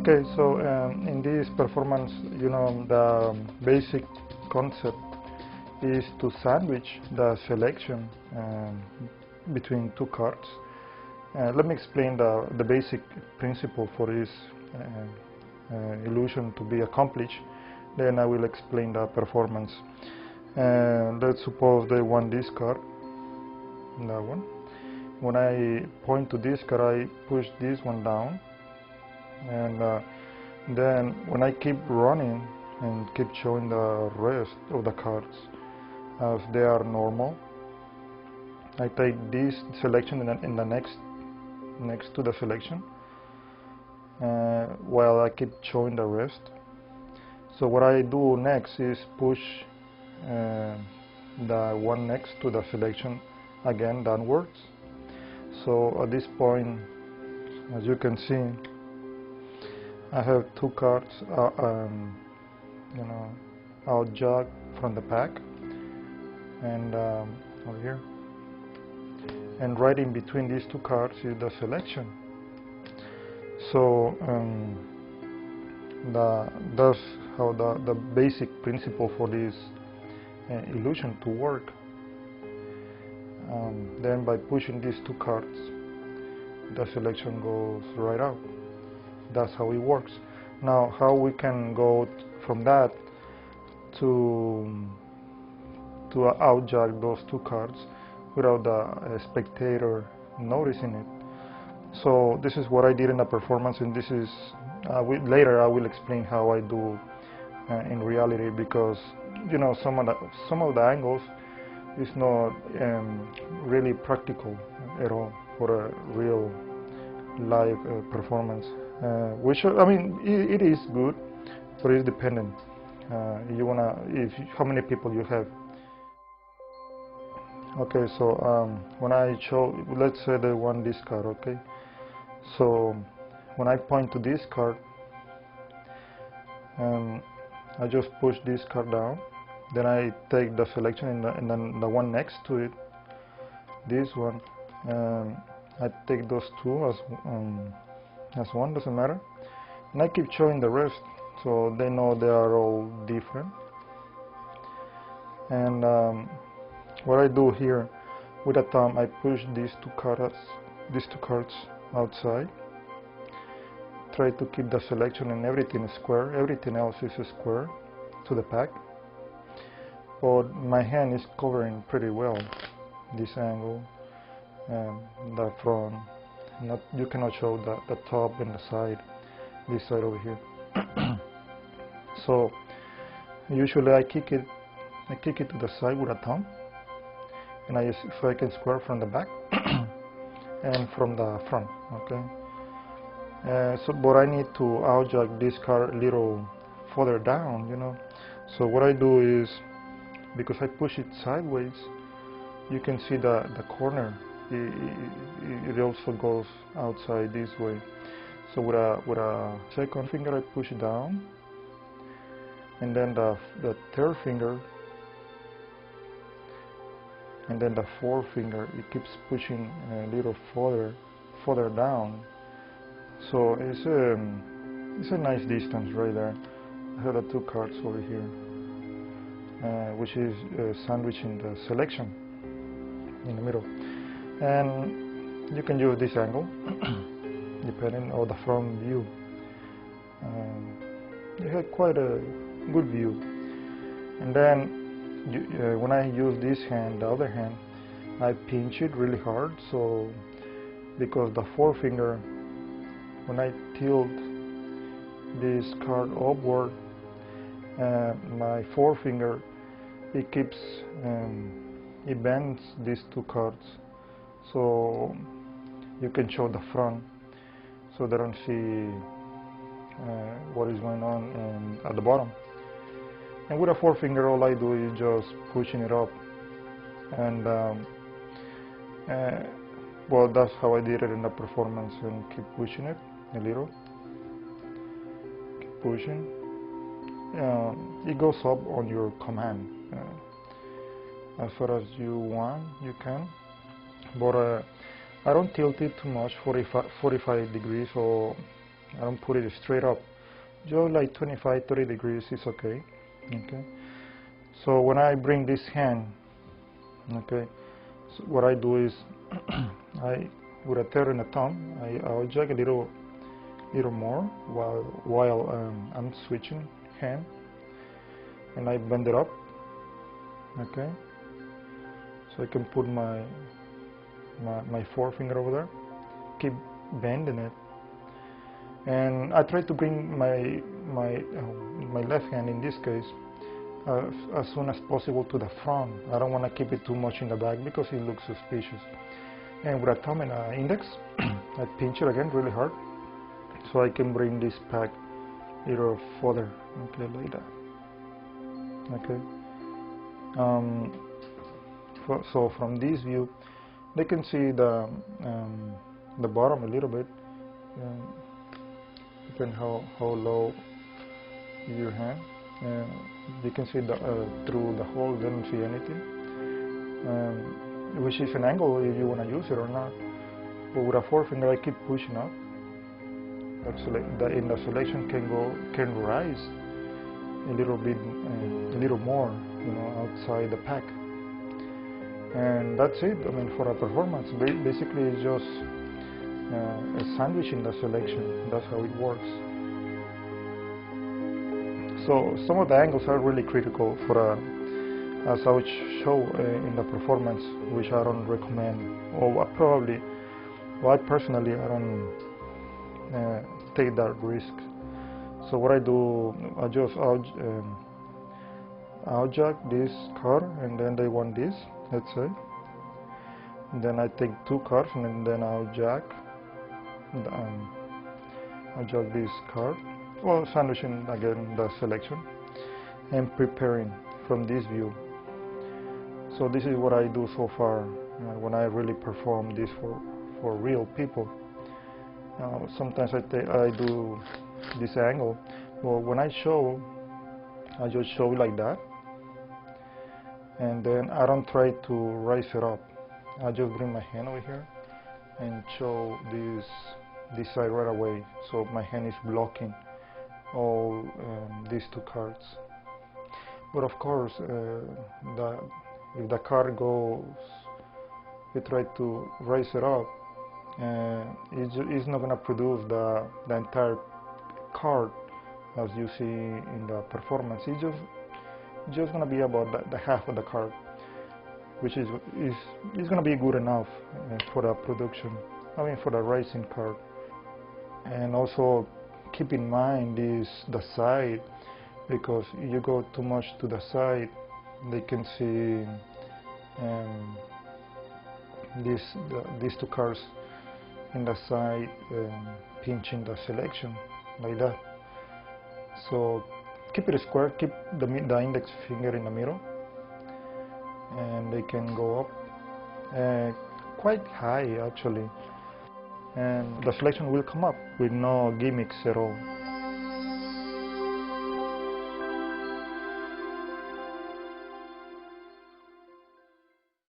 Okay, so in this performance, the basic concept is to sandwich the selection between two cards. Let me explain the basic principle for this illusion to be accomplished. Then I will explain the performance. Let's suppose they want this card, that one. When I point to this card, I push this one down, and then when I keep running and keep showing the rest of the cards as they are normal, I take this selection in the next to the selection while I keep showing the rest. So what I do next is push the one next to the selection again downwards. So at this point, as you can see, I have two cards out jog from the pack, and over here, and right in between these two cards is the selection. So that's how the basic principle for this illusion to work. Then by pushing these two cards, the selection goes right out. That's how it works. Now, how we can go from that to outjog those two cards without the spectator noticing it. So this is what I did in the performance, and this is later I will explain how I do in reality, because some of the angles is not really practical at all for a real live performance. Which I mean, it is good, but it's dependent. How many people you have. Okay, so when I show, let's say they want this card, okay? So when I point to this card, I just push this card down. Then I take the selection and then the one next to it, this one. I take those two as one, doesn't matter. And I keep showing the rest, so they know they are all different. And what I do here, with a thumb, I push these two cards outside. Try to keep the selection and everything square. Everything else is square to the pack. But my hand is covering pretty well this angle, the front. You cannot show the top and the side, this side over here. So usually I kick it to the side with a thumb, and so I can square from the back and from the front. Okay. But I need to outjog this card a little further down, So what I do is, because I push it sideways, you can see the corner. It also goes outside this way. So with a second finger I push it down, and then the third finger, and then the fourth finger, it keeps pushing a little further down. So it's a nice distance right there. I have the two cards over here, which is sandwiching the selection in the middle. And you can use this angle depending on the front view. You have quite a good view. And then when I use this hand, the other hand, I pinch it really hard. So because the forefinger, when I tilt this card upward, my forefinger, it bends these two cards, so you can show the front, so they don't see what is going on at the bottom. And with a forefinger, all I do is just pushing it up, and well, that's how I did it in the performance, and keep pushing it a little, keep pushing. It goes up on your command. As far as you want, you can, but I don't tilt it too much, 45 degrees, or I don't put it straight up. Just like 25-30 degrees is okay. Okay. So when I bring this hand, okay, so what I do is I with a third and a thumb, I'll jog a little more while I'm switching hand, and I bend it up. Okay. So I can put my forefinger over there, keep bending it, and I try to bring my left hand in this case as soon as possible to the front. I don't want to keep it too much in the back because it looks suspicious. And with a thumb and an index, I pinch it again really hard so I can bring this pack a little further. Okay, like that. Okay. So from this view, they can see the bottom a little bit. Depending how low your hand. You can see through the hole. They don't see anything. Which is an angle if you want to use it or not. But with a forefinger, I keep pushing up. In the selection can rise a little bit, a little more, outside the pack. And that's it. I mean, for a performance, basically it's just a sandwich in the selection. That's how it works. So some of the angles are really critical for as I would show in the performance, which I don't recommend, or I personally I don't take that risk. So what I do, I'll jack this card, and then they want this, let's say. And then I take 2 cards, and then I'll jack this card, well, sandwiching again the selection and preparing from this view. So this is what I do so far when I really perform this for real people. Sometimes I do this angle. Well, when I show, I just show like that, and then I don't try to raise it up. I just bring my hand over here and show this side right away, so my hand is blocking all these 2 cards. But of course, if the card goes, you try to raise it up, it's not going to produce the entire card as you see in the performance. It's just going to be about the half of the card, which is going to be good enough for the production. I mean, for the racing card. And also keep in mind the side, because if you go too much to the side, they can see these 2 cards in the side pinching the selection like that. So keep it square, keep the index finger in the middle, and they can go up quite high actually, and the selection will come up with no gimmicks at all.